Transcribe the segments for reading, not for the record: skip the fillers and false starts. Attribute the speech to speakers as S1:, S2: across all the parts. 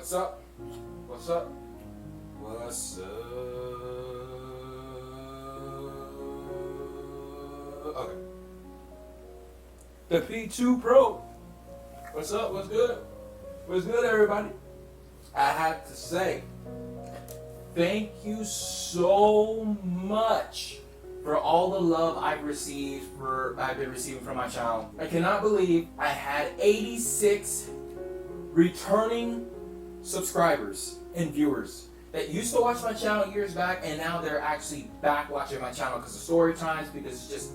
S1: What's up? What's up? What's up? Okay. The P2 Pro. What's up? What's good? What's good, everybody? I have to say, thank you so much for all the love I've been receiving from my channel. I cannot believe I had 86 returning subscribers and viewers that used to watch my channel years back, and now they're actually back watching my channel because of story times, because it's just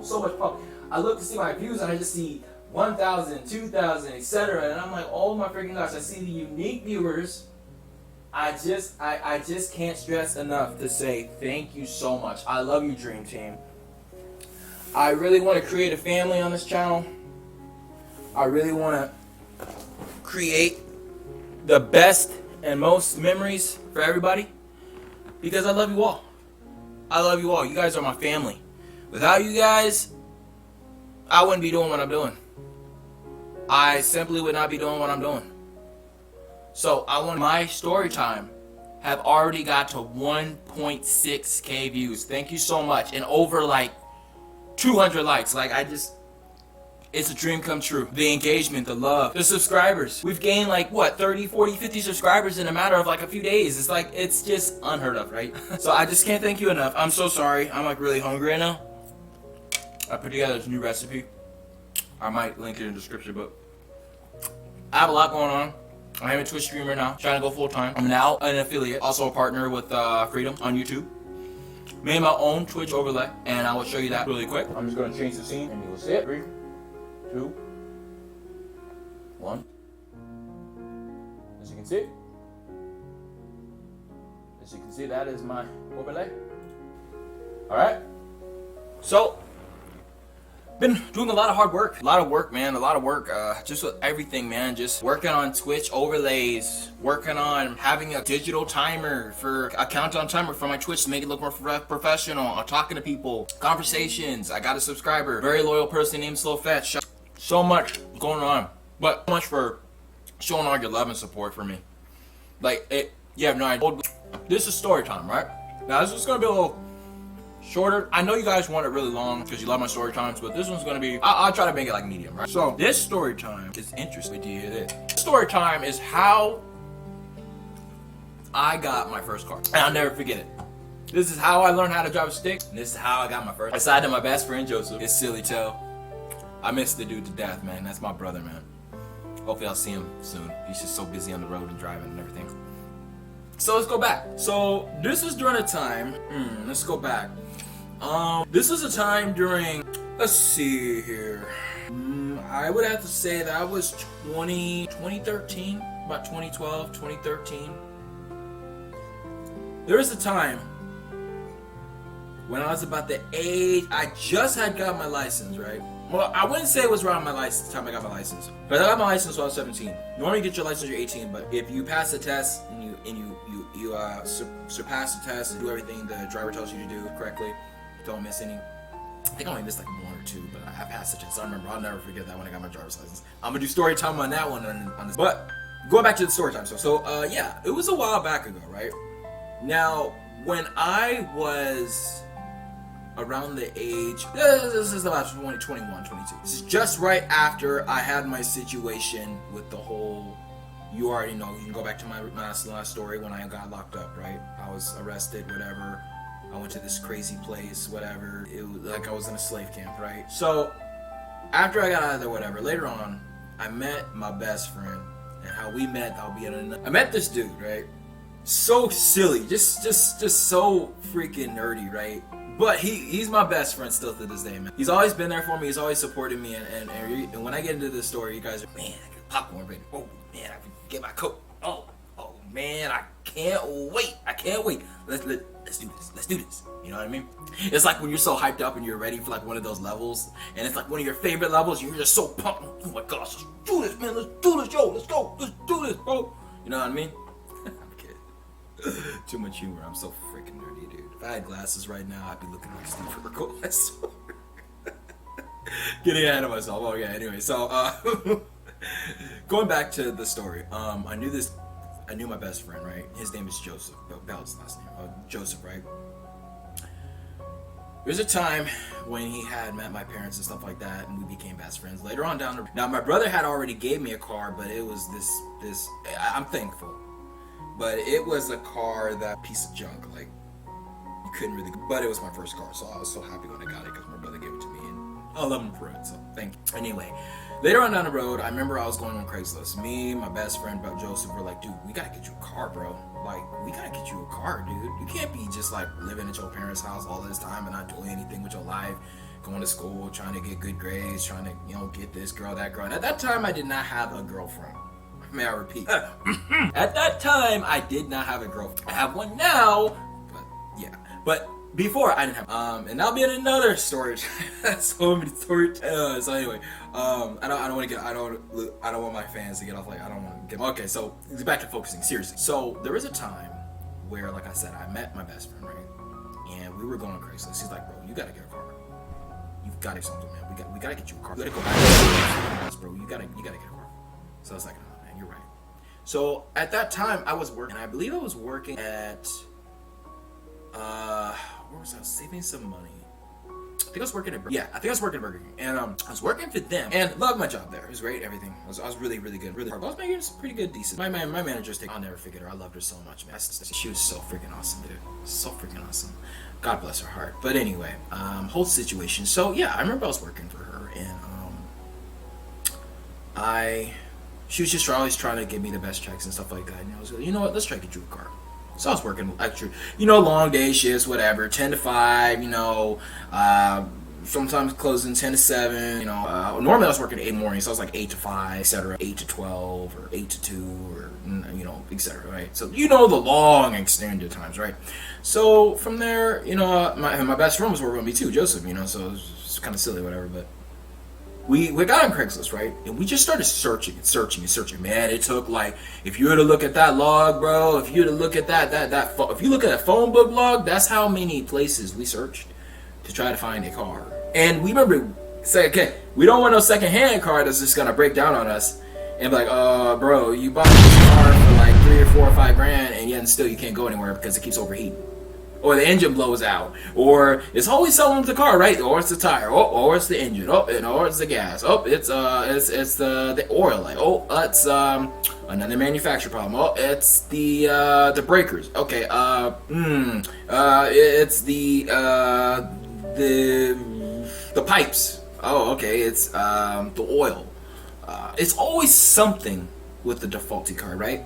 S1: so much fun. I look to see my views and I just see 1,000, 2,000, etc. And I'm like, oh my freaking gosh, I see the unique viewers. I just can't stress enough to say thank you so much. I love you, Dream Team. I really want to create a family on this channel. I really want to create the best and most memories for everybody, because I love you all. I love you all. You guys are my family. Without you guys, I wouldn't be doing what I'm doing. I simply would not be doing what I'm doing. So I want my story time have already got to 1.6k views. Thank you so much. And over like 200 likes. Like it's a dream come true. The engagement, the love, the subscribers. We've gained like what, 30, 40, 50 subscribers in a matter of like a few days. It's like, it's just unheard of, right? So I just can't thank you enough. I'm so sorry. I'm like really hungry right now. I put together this new recipe. I might link it in the description, but I have a lot going on. I am a Twitch streamer now, trying to go full time. I'm now an affiliate, also a partner with Freedom on YouTube. Made my own Twitch overlay, and I will show you that really quick. I'm just going to change the scene, and you will see it. 3, 2, 1. As you can see, that is my overlay. All right. So, been doing a lot of hard work. A lot of work, man. A lot of work. Just with everything, man. Just working on Twitch overlays. Working on having a digital timer a countdown timer for my Twitch to make it look more professional. I'm talking to people. Conversations. I got a subscriber. Very loyal person named SlowFetch. So much going on. But so much for showing all your love and support for me. Like, you have no idea. This is story time, right? Now, this is going to be a little shorter. I know you guys want it really long because you love my story times, but this one's gonna be, I'll try to make it like medium, right? So this story time is interesting. Do you hear this? This story time is how I got my first car, and I'll never forget it. This is how I learned how to drive a stick, and this is how I got my first. Aside to my best friend Joseph, it's silly too. I miss the dude to death, man. That's my brother, man. Hopefully I'll see him soon. He's just so busy on the road and driving and everything. So let's go back. So this is during a time. Let's go back. This was a time during, let's see here, I would have to say that was 2013, about 2012, 2013. There was a time when I was about the age, I just had got my license, right? Well, I wouldn't say it was around my license, the time I got my license, but I got my license when I was 17. Normally you get your license when you're 18, but if you pass the test and you surpass the test and do everything the driver tells you to do correctly, don't miss any. I think I only missed like 1 or 2, but I passed the test. I remember. I'll never forget that when I got my driver's license. I'm gonna do story time on that one on this. But going back to the story time. So yeah, it was a while back ago, right? Now, when I was around the age, this is about 21, 22. This is just right after I had my situation with the whole, you already know, you can go back to my last story when I got locked up, right? I was arrested, whatever. I went to this crazy place, whatever. It was like I was in a slave camp, right? So, after I got out of there, whatever, later on, I met my best friend. And how we met, I met this dude, right? So silly, just so freaking nerdy, right? But he's my best friend still to this day, man. He's always been there for me. He's always supported me. And when I get into this story, you guys are, man, I get popcorn ready. Oh, man, I can get my coat. Oh, man, I can't wait. Let's do this. Let's do this. You know what I mean? It's like when you're so hyped up and you're ready for like one of those levels, and it's like one of your favorite levels, you're just so pumped. Oh my gosh, let's do this, man. Let's do this, yo. Let's go. Let's do this, bro. You know what I mean? I'm kidding. Too much humor. I'm so freaking nerdy, dude. If I had glasses right now, I'd be looking like Steve Urkel. Getting ahead of myself. Oh yeah. Anyway, so going back to the story. I knew this
S2: I knew my best friend, right? His name is Joseph. Bell's last name. Joseph, right? There's a time when he had met my parents and stuff like that, and we became best friends. Later on down the now, my brother had already gave me a car, but it was this. I'm thankful, but it was a car, that piece of junk. Like, you couldn't really. But it was my first car, so I was so happy when I got it because my brother gave it to me, and I love him for it. So thank you. Anyway, later on down the road, I remember I was going on Craigslist. Me, my best friend, Joseph, were like, dude, we gotta get you a car, bro. Like, we gotta get you a car, dude. You can't be just like living at your parents' house all this time and not doing anything with your life, going to school, trying to get good grades, trying to, get this girl, that girl. And at that time, I did not have a girlfriend. May I repeat? At that time, I did not have a girlfriend. I have one now, but yeah. But before, I didn't have. And that'll be another story. So many stories. So anyway, I don't want to get. I don't want my fans to get off. Like, I don't want to get. Okay, so back to focusing seriously. So there was a time where, like I said, I met my best friend, right, and we were going on Craigslist. He's like, bro, you gotta get a car. You've got to do something, man. We gotta get you a car. You gotta go back to bro. You gotta get a car. So I was like, oh man, you're right. So at that time, I was working. I believe I was working at. Where was I? Saving some money. I think I was working at Burger King. And I was working for them and loved my job there. It was great, everything. I was really, really good. Really hard. I was making some pretty good, decent. My manager's I'll never forget her. I loved her so much, man. She was so freaking awesome, dude. So freaking awesome. God bless her heart. But anyway, whole situation. So yeah, I remember I was working for her, and she was just always trying to give me the best checks and stuff like that. And I was like, you know what, let's try to get you a car. So I was working extra, long day shifts, whatever, 10 to 5, sometimes closing 10 to 7, normally I was working 8 mornings, so I was like 8 to 5, etc., 8 to 12, or 8 to 2, or, etc., right? So, the long extended times, right? So from there, my best friend was working with me too, Joseph, so it was kind of silly, whatever, but we got on Craigslist, right? And we just started searching. Man, it took like, if you were to look at that log, bro, if you were to look at if you look at that phone book log, that's how many places we searched to try to find a car. And we remember saying, okay, we don't want no secondhand car that's just gonna break down on us and be like, bro, you bought this car for like 3 or 4 or 5 grand, and yet still you can't go anywhere because it keeps overheating. Or the engine blows out, or it's always something with the car, right? Or it's the tire, or it's the engine, or it's the gas, it's the oil, like, it's another manufacturer problem, it's the breakers, okay, it's the pipes, okay, it's the oil, it's always something with the defaulty car, right?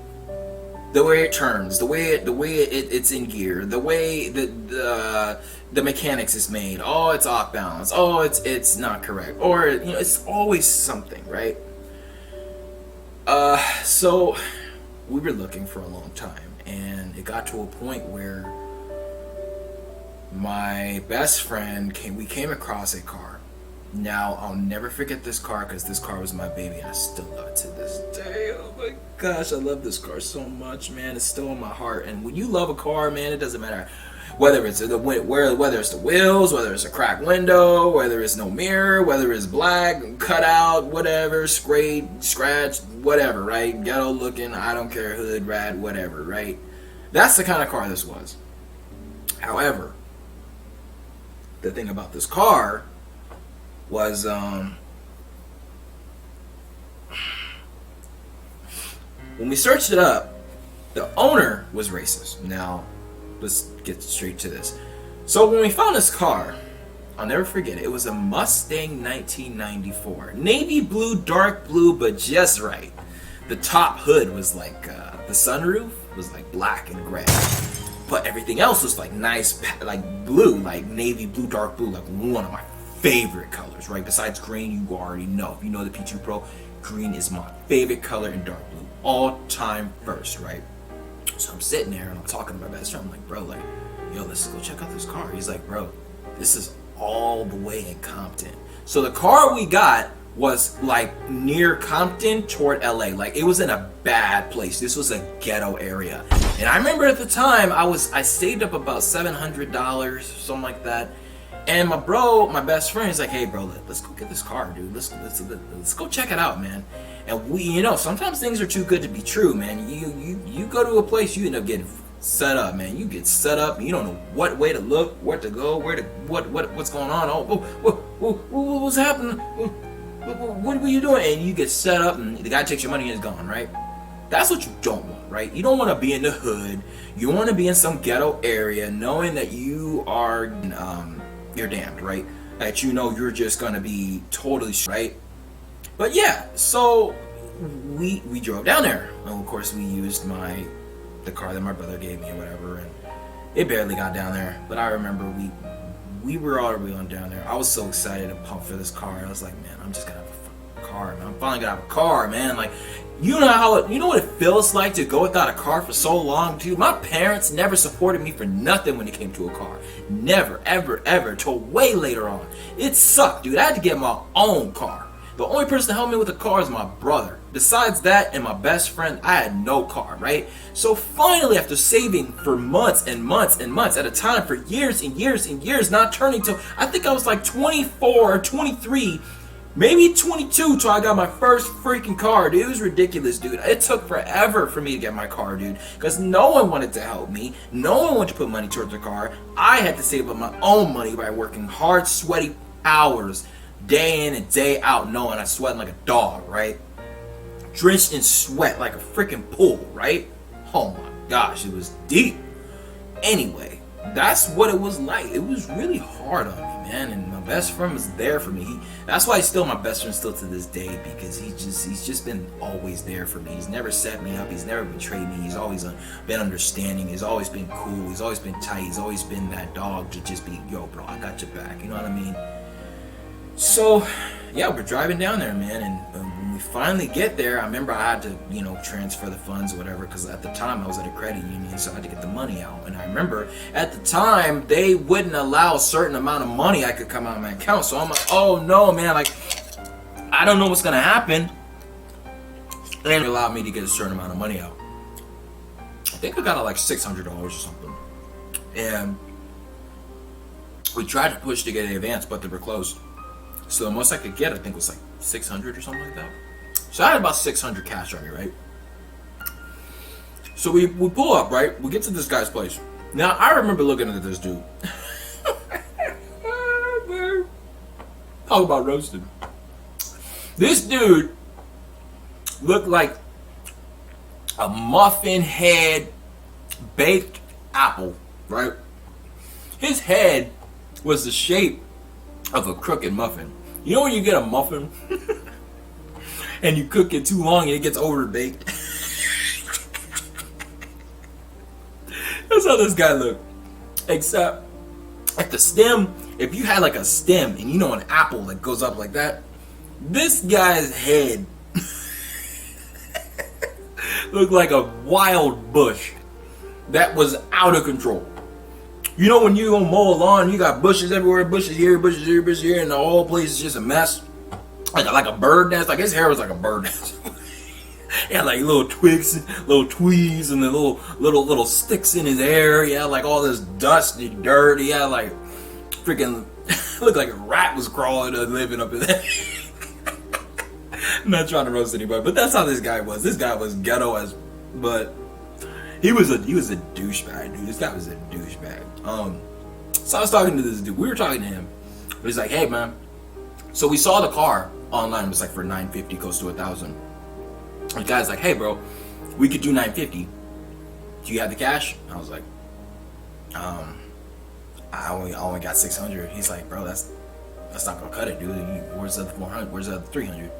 S2: The way it turns, the way it's in gear, the way the mechanics is made. Oh, it's off balance. Oh, it's not correct. Or it's always something, right? So we were looking for a long time, and it got to a point where my best friend we came across a car. Now, I'll never forget this car because this car was my baby, and I still love it to this day. Oh my gosh, I love this car so much, man. It's still in my heart. And when you love a car, man, it doesn't matter whether it's the wheels, whether it's a cracked window, whether it's no mirror, whether it's black, cut out, whatever, scraped, scratched, whatever, right? Ghetto looking, I don't care, hood, rad, whatever, right? That's the kind of car this was. However, the thing about this car was when we searched it up, the owner was racist. Now, let's get straight to this. So when we found this car, I'll never forget it. It was a Mustang 1994, navy blue, dark blue, but just right. The top hood was like the sunroof was like black and gray, but everything else was like nice, like blue, like navy blue, dark blue, like one of my favorite colors, right? Besides green, you already know. If you know the P2 Pro, green is my favorite color in dark blue. All time first, right? So I'm sitting there and I'm talking to my best friend. I'm like, bro, like, yo, let's go check out this car. He's like, bro, this is all the way in Compton. So the car we got was like near Compton toward LA. Like, it was in a bad place. This was a ghetto area. And I remember at the time I saved up about $700, something like that. And my best friend is like, hey bro, let's go get this car, dude. Let's go check it out, man. And we, you know, sometimes things are too good to be true, man. You go to a place, you end up getting set up, man. You get set up, and you don't know what way to look, where to go, what's going on. What's happening? What were you doing? And you get set up, and the guy takes your money and is gone, right? That's what you don't want, right? You don't want to be in the hood. You want to be in some ghetto area, knowing that you are, you're damned, right? That you know you're just gonna be totally right. But yeah, so we drove down there. And of course, we used the car that my brother gave me or whatever, and it barely got down there. But I remember we were all the way on down there. I was so excited and pumped for this car. I was like, man, I'm just gonna have a fucking car, man. I'm finally gonna have a car, man. Like, you know what it feels like to go without a car for so long, dude? My parents never supported me for nothing when it came to a car. Never, ever, ever, till way later on. It sucked, dude. I had to get my own car. The only person to help me with a car is my brother. Besides that and my best friend, I had no car, right? So finally, after saving for months and months and months at a time, for years and years and years, not turning till, I think I was like 24 or 23, maybe 22 till I got my first freaking car, dude. It was ridiculous, dude. It took forever for me to get my car, dude, because no one wanted to help me. No one wanted to put money towards the car. I had to save up my own money by working hard, sweaty hours, day in and day out, knowing I sweating like a dog, right? Drenched in sweat like a freaking pool, right? Oh my gosh, it was deep. Anyway, that's what it was like. It was really hard on me, man, and my best friend was there for me. That's why he's still my best friend still to this day, because he's just been always there for me. He's never set me up. He's never betrayed me. He's always been understanding. He's always been cool. He's always been tight. He's always been that dog to just be, yo, bro, I got your back. You know what I mean? So, yeah, we're driving down there, man, and when we finally get there, I remember I had to, you know, transfer the funds or whatever, because at the time I was at a credit union, so I had to get the money out. And I remember at the time they wouldn't allow a certain amount of money I could come out of my account. So I'm like, oh no, man, like, I don't know what's gonna happen. And they allowed me to get a certain amount of money out. I think I got it like $600 or something. And we tried to push to get an advance, but they were closed. So the most I could get, I think, was like 600 or something like that. So I had about 600 cash on me, right? So we pull up, right? We get to this guy's place. Now, I remember looking at this dude. Talk about roasted. This dude looked like a muffin head baked apple, right? His head was the shape of a crooked muffin. You know when you get a muffin and you cook it too long and it gets overbaked? That's how this guy looked. Except at the stem, if you had like a stem and you know an apple that goes up like that, this guy's head looked like a wild bush that was out of control. You know when you gonna mow a lawn, you got bushes everywhere, bushes here, bushes here, bushes here, and the whole place is just a mess. Like a bird nest. Like his hair was like a bird nest. Yeah, like little twigs, little tweeds, and the little sticks in his hair. Yeah, like all this dusty dirt. Yeah, like freaking looked like a rat was crawling and living up in there. I'm not trying to roast anybody, but that's how this guy was. This guy was ghetto as, but he was a douchebag, dude. This guy was a douchebag. So I was talking to this dude. We were talking to him. He's like, hey man. So we saw the car online. It was like for $950, close to $1,000. The guy's like, hey bro, we could do $950. Do you have the cash? I was like, I only got $600. He's like, bro, that's not gonna cut it, dude. Where's the $400? Where's the $300?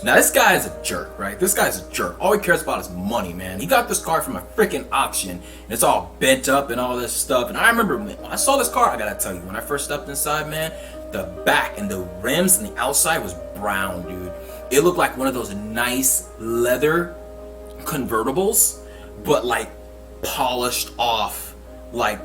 S2: Now this guy is a jerk, right? This guy's a jerk. All he cares about is money, man. He got this car from a freaking auction, and it's all bent up and all this stuff. And I remember when I saw this car, I gotta tell you, when I first stepped inside, man, the back and the rims and the outside was brown, dude. It looked like one of those nice leather convertibles, but like polished off, like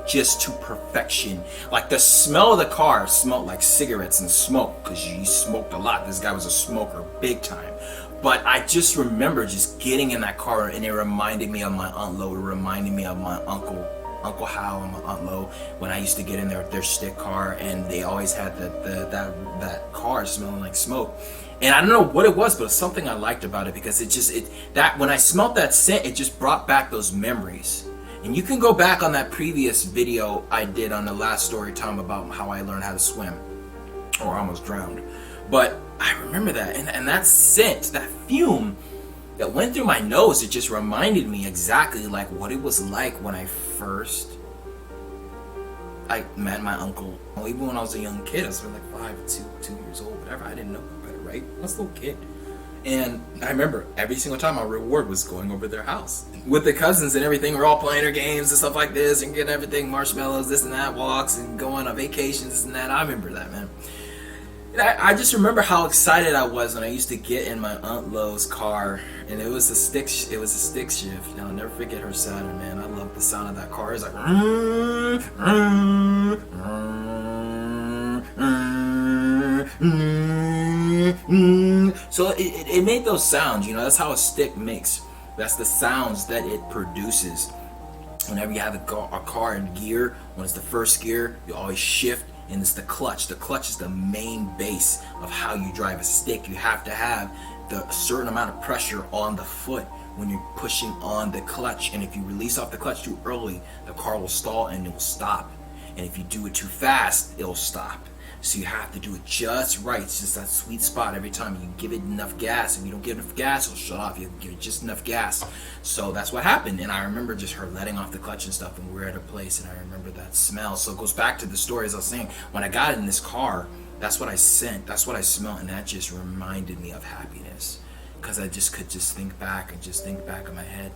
S2: just to perfection. Like the smell of the car smelled like cigarettes and smoke, because he smoked a lot. This guy was a smoker big time. But I just remember just getting in that car, and it reminded me of my Aunt Lo. It reminded me of my uncle Uncle Hal and my Aunt Lo, when I used to get in their stick car, and they always had that car smelling like smoke. And I don't know what it was, but it's something I liked about it, because that when I smelled that scent, it just brought back those memories. And you can go back on that previous video I did on the last story time about how I learned how to swim, or almost drowned. But I remember that, and that scent, that fume that went through my nose, it just reminded me exactly like what it was like when I first met my uncle. Even when I was a young kid, I was like 2 years old, whatever. I didn't know better, right? I was a little kid. And I remember every single time my reward was going over their house with the cousins and everything. We're all playing our games and stuff like this and getting everything, marshmallows, this and that, walks and going on vacations, this and that. I remember that, man. I just remember how excited I was when I used to get in my Aunt Lo's car, and it was a stick shift. And I'll never forget her Saturn, man. I love the sound of that car. It's like, so it made those sounds, you know. That's how a stick makes. That's the sounds that it produces. Whenever you have a car in gear, when it's the first gear, you always shift. And it's the clutch. The clutch is the main base of how you drive a stick. You have to have the certain amount of pressure on the foot when you're pushing on the clutch. And if you release off the clutch too early, the car will stall and it will stop. And if you do it too fast, it'll stop. So you have to do it just right. It's just that sweet spot every time. You give it enough gas. If you don't give enough gas, it'll shut off. You give it just enough gas. So that's what happened. And I remember just her letting off the clutch and stuff, and we were at a place, and I remember that smell. So it goes back to the story, as I was saying. When I got in this car, that's what I sent. That's what I smelled, and that just reminded me of happiness. Because I just could just think back in my head.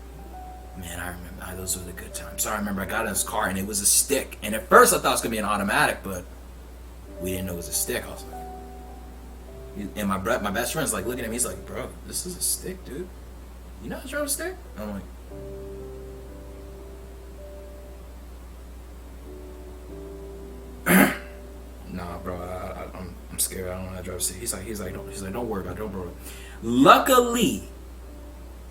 S2: Man, I remember those were the good times. So I remember I got in this car, and it was a stick. And at first I thought it was going to be an automatic, but we didn't know it was a stick. I was like, and my best friend's like looking at me. He's like, bro, this is a stick, dude. You know how to drive a stick? I'm like, nah, bro. I'm scared. I don't know how to drive a stick. He's like, don't worry about it. Don't worry.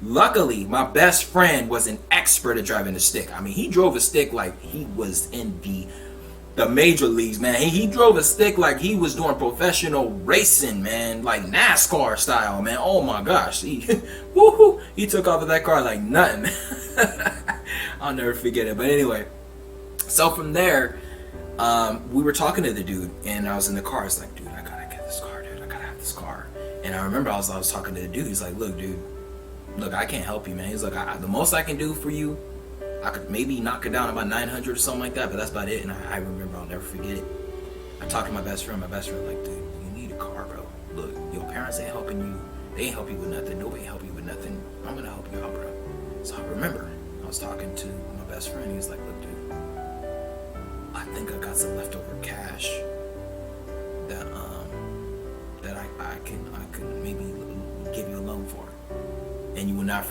S2: Luckily, my best friend was an expert at driving a stick. I mean, he drove a stick like he was in the major leagues, man. He drove a stick like he was doing professional racing, man, like NASCAR style, man. Oh my gosh, he took off of that car like nothing. I'll never forget it. But anyway, so from there, we were talking to the dude, and I was in the car. It's like, dude, I gotta get this car, dude. I gotta have this car. And I remember I was talking to the dude. He's like, look, dude, I can't help you, man. He's like, the most I can do for you, I could maybe knock it down about 900 or something like that, but that's about it. And I remember, I'll never forget it. I talked to my best friend. My best friend like, dude, you need a car, bro. Look, your parents ain't helping you. They ain't help you with nothing. Nobody help you with nothing. I'm gonna help you out, bro. So I remember I was talking to my best friend. He was like, look, dude, I think I got some leftover cash that I can maybe give you a loan for. And you will never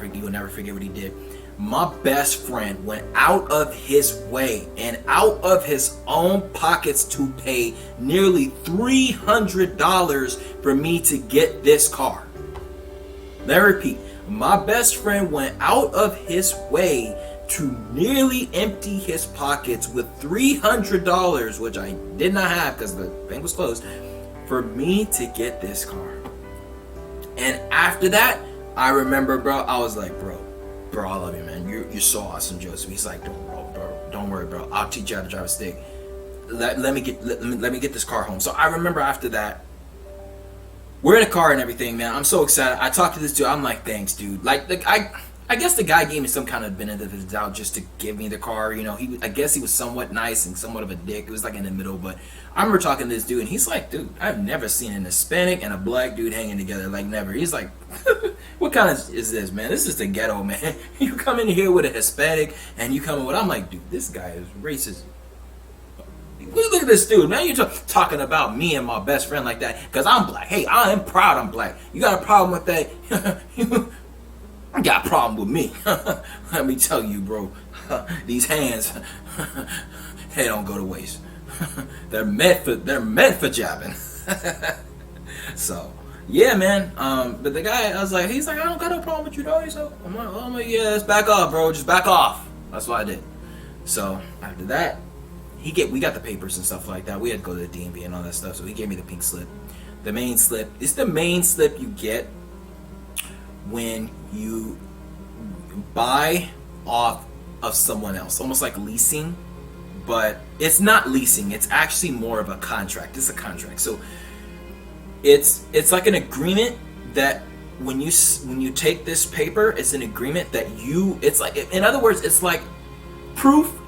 S2: forget what he did. My best friend went out of his way and out of his own pockets to pay nearly $300 for me to get this car. Let me repeat. My best friend went out of his way to nearly empty his pockets with $300, which I did not have because the bank was closed, for me to get this car. And after that, I remember, bro, I was like, bro, I love you, man. You're so awesome, Joseph. He's like, don't worry, bro. I'll teach you how to drive a stick. Let me get this car home. So I remember after that, we're in a car and everything, man. I'm so excited. I talked to this dude. I'm like, thanks, dude. Like I guess the guy gave me some kind of benefit of the doubt just to give me the car. You know, I guess he was somewhat nice and somewhat of a dick. It was like in the middle, but I remember talking to this dude, and he's like, dude, I've never seen an Hispanic and a black dude hanging together, like never. He's like, what kind of is this, man? This is the ghetto, man. You come in here with a Hispanic, and you come in with, I'm like, dude, this guy is racist. Look at this dude, man. You're talking about me and my best friend like that, because I'm black. Hey, I am proud I'm black. You got a problem with that? I got a problem with me. Let me tell you, bro. These hands, they don't go to waste. They're meant for jabbing. So, yeah, man. But the guy, I was like, he's like, I don't got no problem with you, though. I'm like, yeah, let's back off, bro. Just back off. That's what I did. So after that, we got the papers and stuff like that. We had to go to the DMV and all that stuff. So he gave me the pink slip. The main slip. It's the main slip you get when you buy off of someone else, almost like leasing, but it's not leasing. It's actually more of a contract. It's a contract. So it's like an agreement that when you take this paper, it's an agreement that it's like, in other words, it's like proof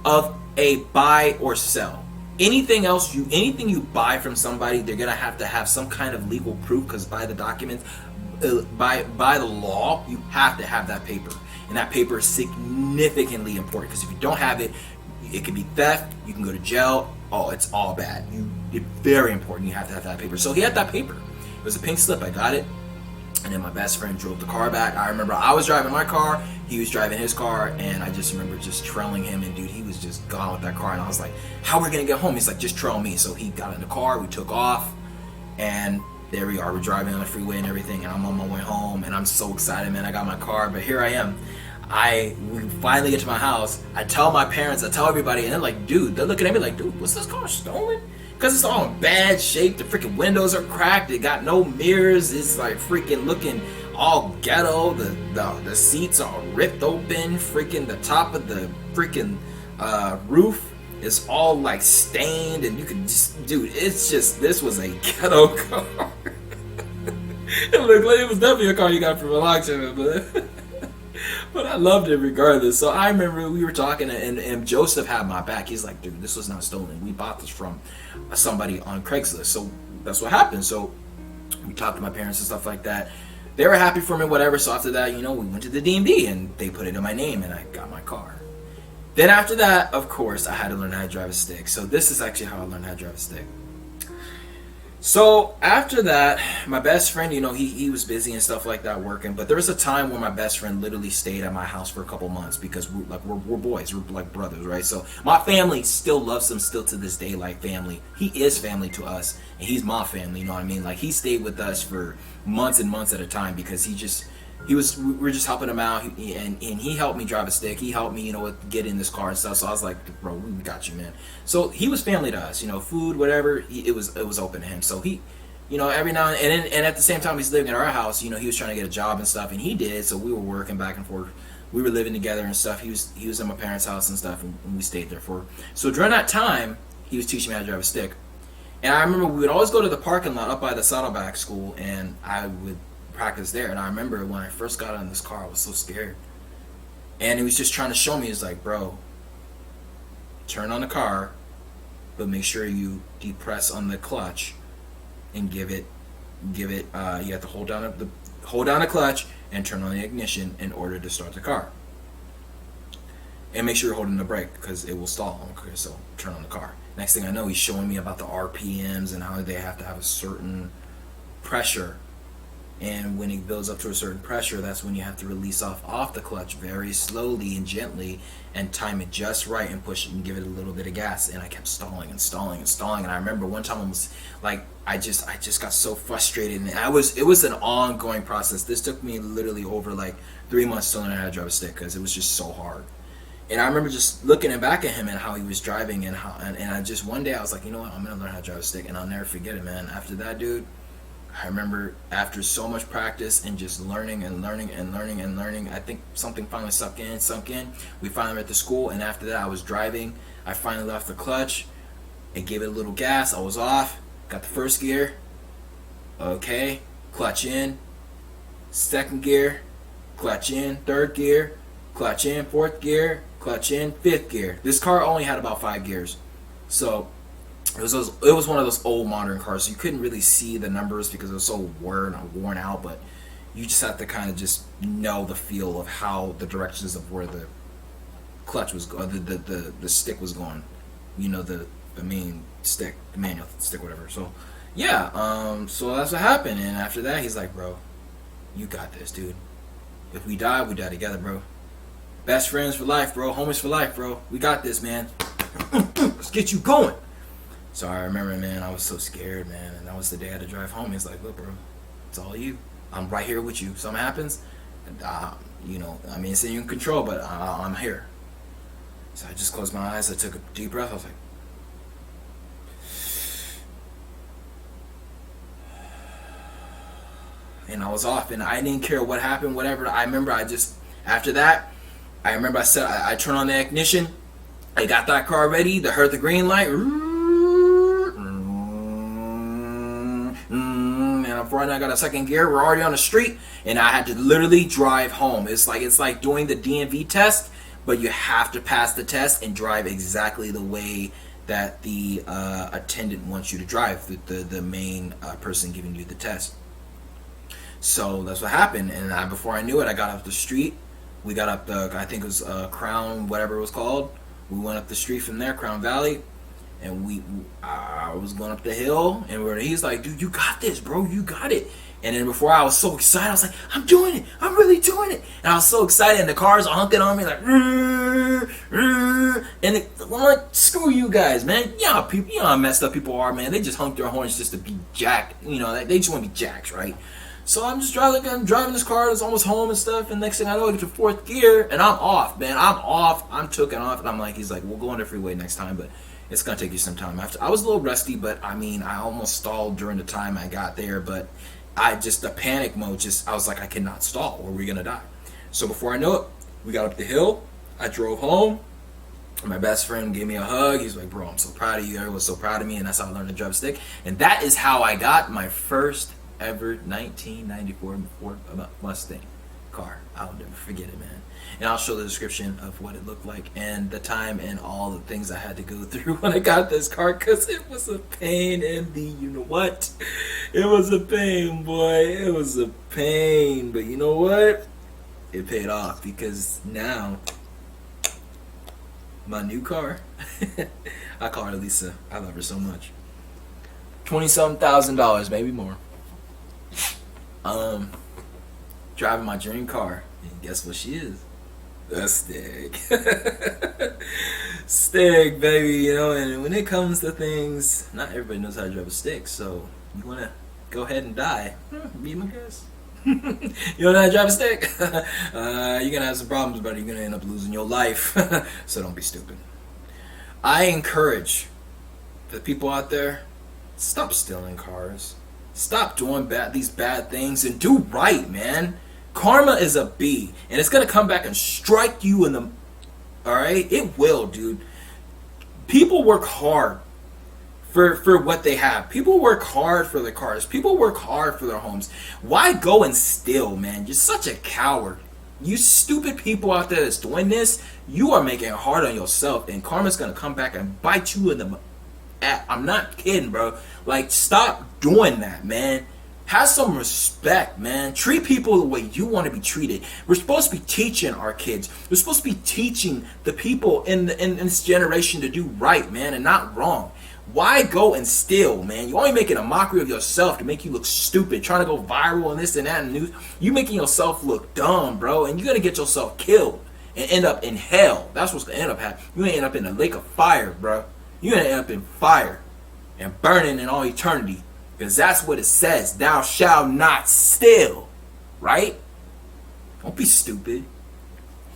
S2: of a buy or sell. Anything you buy from somebody, they're gonna have to have some kind of legal proof, because by the documents, by the law, you have to have that paper, and that paper is significantly important, because if you don't have it, it could be theft. You can go to jail. Oh, it's all bad. It's very important. You have to have that paper. So he had that paper. It was a pink slip. I got it. And then my best friend drove the car back. I remember I was driving my car, he was driving his car, and I just remember just trailing him, and dude, he was just gone with that car, and I was like, how are we gonna get home? He's like, just trail me. So he got in the car, we took off, and there we are, we're driving on the freeway and everything, and I'm on my way home, and I'm so excited, man. I got my car, but here I am. We finally get to my house, I tell my parents, I tell everybody, and they're like, dude, they're looking at me like, dude, was this car stolen? Because it's all in bad shape. The freaking windows are cracked. It got no mirrors. It's like freaking looking all ghetto. The seats are ripped open. Freaking the top of the freaking roof is all like stained, and you could just, dude, it's just, this was a ghetto car. It looked like it was definitely a car you got from a auction, but I loved it regardless. So I remember we were talking, and Joseph had my back. He's like, dude, this was not stolen. We bought this from somebody on Craigslist. So that's what happened. So we talked to my parents and stuff like that. They were happy for me, whatever. So after that, we went to the DMV, and they put it in my name, and I got my car. Then after that, of course, I had to learn how to drive a stick. So this is actually how I learned how to drive a stick. So after that, my best friend, he was busy and stuff like that working, but there was a time where my best friend literally stayed at my house for a couple months, because we're boys, we're like brothers, right? So my family still loves him, still to this day, like family. He is family to us, and he's my family, you know what I mean? Like, he stayed with us for months and months at a time, because we were just helping him out, and he helped me drive a stick. He helped me, get in this car and stuff. So I was like, bro, we got you, man. So he was family to us, food, whatever. It was open to him. So he, every now and at the same time he's living at our house. He was trying to get a job and stuff, and he did. So we were working back and forth. We were living together and stuff. He was at my parents' house and stuff, and we stayed there for. So during that time, he was teaching me how to drive a stick. And I remember we would always go to the parking lot up by the Saddleback School, and I would practice there. And I remember when I first got in this car, I was so scared, and he was just trying to show me. He's like, bro, turn on the car, but make sure you depress on the clutch and give it you have to hold down the clutch and turn on the ignition in order to start the car, and make sure you're holding the brake, because it will stall. Okay, so turn on the car. Next thing I know, he's showing me about the RPMs and how they have to have a certain pressure. And when it builds up to a certain pressure, that's when you have to release off the clutch very slowly and gently, and time it just right, and push it and give it a little bit of gas. And I kept stalling and stalling and stalling. And I remember one time I was like, I just got so frustrated, and it was an ongoing process. This took me literally over like 3 months to learn how to drive a stick, because it was just so hard. And I remember just looking back at him and how he was driving, and I just, one day I was like, you know what, I'm gonna learn how to drive a stick, and I'll never forget it, man. After that, dude, I remember after so much practice and just learning, I think something finally sunk in. We finally were at the school, and after that I was driving. I finally left the clutch and gave it a little gas. I was off, got the first gear, okay, clutch in, second gear, clutch in, third gear, clutch in, fourth gear, clutch in, fifth gear. This car only had about 5 gears. So it was one of those old modern cars, so you couldn't really see the numbers because it was so worn out, but you just have to kind of just know the feel of how the directions of where the clutch was going, the stick was going, the main stick, the manual stick, whatever. So yeah, so that's what happened. And after that, he's like, bro, you got this, dude. If we die together, bro. Best friends for life, bro. Homies for life, bro. We got this, man. Let's get you going. So I remember, man, I was so scared, man, and that was the day I had to drive home. He's like, look, bro, it's all you. I'm right here with you. Something happens, it's in your control, but I'm here. So I just closed my eyes. I took a deep breath. I was like, and I was off, and I didn't care what happened, whatever. I remember after that, I remember I turned on the ignition. I got that car ready to hurt the green light. And before I got a second gear, we're already on the street, and I had to literally drive home. It's like doing the DMV test, but you have to pass the test and drive exactly the way that the attendant wants you to drive, the main person giving you the test. So that's what happened, and before I knew it, I got off the street. We got up I think it was Crown, whatever it was called. We went up the street from there, Crown Valley, and I was going up the hill, and he's like, dude, you got this, bro, you got it. And then before I was so excited, I was like, I'm doing it, I'm really doing it. And I was so excited, and the cars are honking on me like, and I'm like, screw you guys, man. Yeah, people, you know how messed up people are, man. They just honk their horns just to be jacked. You know, they just want to be jacks, right? So I'm driving this car, it's almost home and stuff, and next thing I know, I get to fourth gear, and I'm off, man. I'm taking off, and he's like, we'll go on the freeway next time, but it's gonna take you some time. I was a little rusty, but I mean, I almost stalled during the time I got there, but the panic mode, I was like, I cannot stall, or we're gonna die. So before I know it, we got up the hill, I drove home, and my best friend gave me a hug. He's like, bro, I'm so proud of you. Everyone was so proud of me, and that's how I learned to drive a stick. And that is how I got my first ever 1994 Ford Mustang car. I'll never forget it, man. And I'll show the description of what it looked like and the time and all the things I had to go through when I got this car, because it was a pain in the, you know what? It was a pain, boy. It was a pain. But you know what? It paid off, because now my new car, I call her Lisa. I love her so much. $20-something thousand, maybe more. Driving my dream car, and guess what she is? A stick. Stick, baby, you know. And when it comes to things, not everybody knows how to drive a stick, so you want to go ahead and die, be my guest. You don't know how to drive a stick? You're gonna have some problems, buddy. You're gonna end up losing your life. So don't be stupid. I encourage the people out there, stop stealing cars. Stop doing these bad things and do right, man. Karma is a bee, and it's gonna come back and strike you in the. All right, it will, dude. People work hard for what they have. People work hard for their cars. People work hard for their homes. Why go and steal, man? You're such a coward. You stupid people out there that's doing this, you are making it hard on yourself, and karma's gonna come back and bite you in the. I'm not kidding, bro. Like, stop doing that, man. Have some respect, man. Treat people the way you want to be treated. We're supposed to be teaching our kids. We're supposed to be teaching the people in this generation to do right, man, and not wrong. Why go and steal, man? You're only making a mockery of yourself to make you look stupid, trying to go viral and this and that in the news. You making yourself look dumb, bro, and you're gonna get yourself killed and end up in hell. That's what's gonna end up happening. You're gonna end up in a lake of fire, bro. You're going to end up in fire and burning in all eternity, because that's what it says. Thou shalt not steal. Right? Don't be stupid.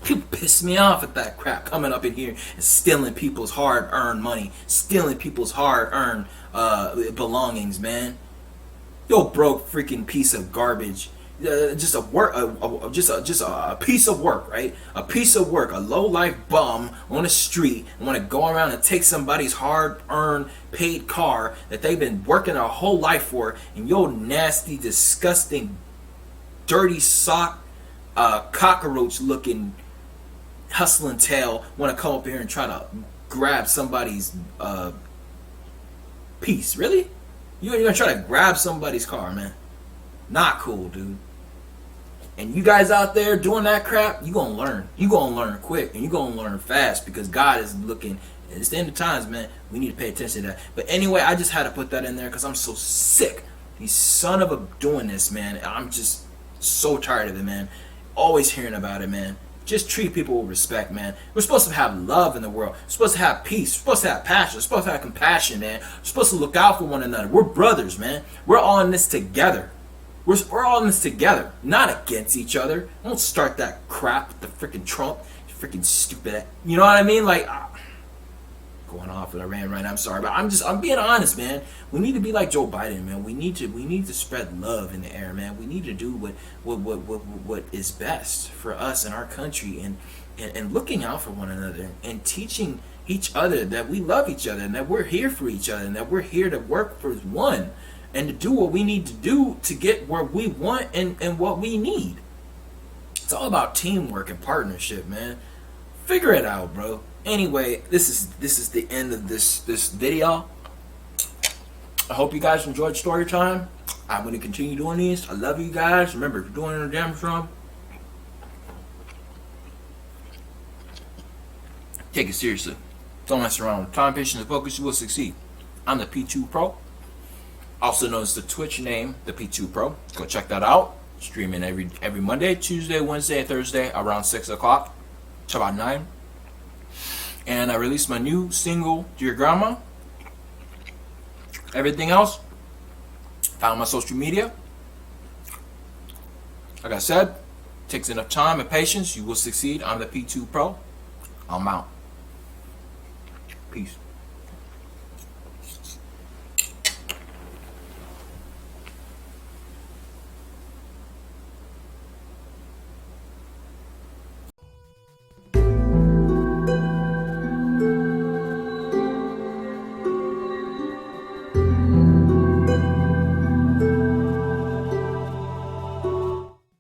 S2: People piss me off at that crap, coming up in here and stealing people's hard-earned money, stealing people's hard-earned belongings, man. Yo, broke freaking piece of garbage. Just a piece of work, right? A piece of work, a low-life bum on the street, and want to go around and take somebody's hard-earned, paid car that they've been working their whole life for, and your nasty, disgusting, dirty sock, cockroach-looking, hustling tail want to come up here and try to grab somebody's piece. Really? You're gonna try to grab somebody's car, man? Not cool, dude. And you guys out there doing that crap, you gonna learn. You gonna learn quick, and you gonna learn fast, because God is looking. It's the end of times, man. We need to pay attention to that. But anyway, I just had to put that in there because I'm so sick. These son of a doing this, man. I'm just so tired of it, man. Always hearing about it, man. Just treat people with respect, man. We're supposed to have love in the world. We're supposed to have peace. We're supposed to have passion. We're supposed to have compassion, man. We're supposed to look out for one another. We're brothers, man. We're all in this together. We're all in this together, not against each other. Don't start that crap with the freaking Trump. freaking stupid. You know what I mean? Like, going off with Iran right now. I'm sorry, but I'm being honest, man. We need to be like Joe Biden, man. We need to spread love in the air, man. We need to do what is best for us and our country, and looking out for one another and teaching each other that we love each other and that we're here for each other and that we're here to work for one and to do what we need to do to get where we want and what we need. It's all about teamwork and partnership, man. Figure it out, bro. Anyway, this is the end of this video. I hope you guys enjoyed story time. I'm going to continue doing these. I love you guys. Remember, if you're doing it in a damn from, take it seriously. Don't mess around. With time, patience, and focus, you will succeed. I'm the P2 Pro, also known as the Twitch name, the P2 Pro. Go check that out. Streaming every Monday, Tuesday, Wednesday, and Thursday around 6 o'clock to about 9. And I released my new single, Dear Grandma. Everything else, found my social media. Like I said, takes enough time and patience, you will succeed. I'm the P2 Pro. I'm out. Peace.